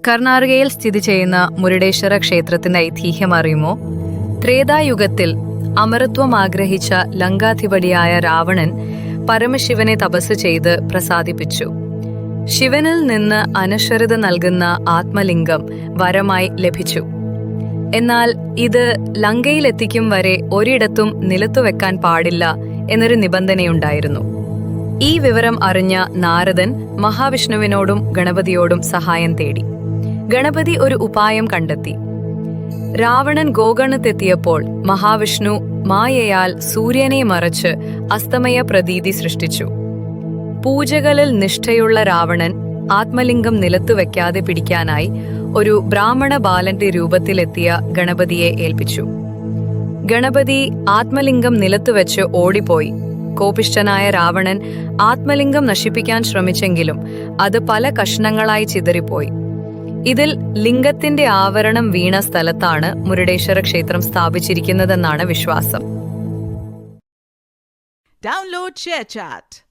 കർണാടകയിൽ സ്ഥിതി ചെയ്യുന്ന മുരുടേശ്വര ക്ഷേത്രത്തിന്റെ ഐതിഹ്യം അറിയുമോ? ത്രേതായുഗത്തിൽ അമരത്വം ആഗ്രഹിച്ച ലങ്കാധിപതിയായ രാവണൻ പരമശിവനെ തപസ് ചെയ്ത് പ്രസാദിപ്പിച്ചു. ശിവനിൽ നിന്ന് അനശ്വരത നൽകുന്ന ആത്മലിംഗം വരമായി ലഭിച്ചു. എന്നാൽ ഇത് ലങ്കയിലെത്തിക്കും വരെ ഒരിടത്തും നിലത്തുവെക്കാൻ പാടില്ല എന്നൊരു നിബന്ധനയുണ്ടായിരുന്നു. ഈ വിവരം അറിഞ്ഞ നാരദൻ മഹാവിഷ്ണുവിനോടും ഗണപതിയോടും സഹായം തേടി. ഗണപതി ഒരു ഉപായം കണ്ടെത്തി. രാവണൻ ഗോകർണത്തെത്തിയപ്പോൾ മഹാവിഷ്ണു മായയാൽ സൂര്യനെ മറച്ച് അസ്തമയ പ്രതീതി സൃഷ്ടിച്ചു. പൂജകളിൽ നിഷ്ഠയുള്ള രാവണൻ ആത്മലിംഗം നിലത്തുവെക്കാതെ പിടിക്കാനായി ഒരു ബ്രാഹ്മണ ബാലന്റെ രൂപത്തിലെത്തിയ ഗണപതിയെ ഏൽപ്പിച്ചു. ഗണപതി ആത്മലിംഗം നിലത്തുവെച്ച് ഓടിപ്പോയി. കോപിഷ്ഠനായ രാവണൻ ആത്മലിംഗം നശിപ്പിക്കാൻ ശ്രമിച്ചെങ്കിലും അത് പല കഷ്ണങ്ങളായി ചിതറിപ്പോയി. ഇതിൽ ലിംഗത്തിന്റെ ആവരണം വീണ സ്ഥലത്താണ് മുരുടേശ്വര ക്ഷേത്രം സ്ഥാപിച്ചിരിക്കുന്നതെന്നാണ് വിശ്വാസം. Download ShareChat.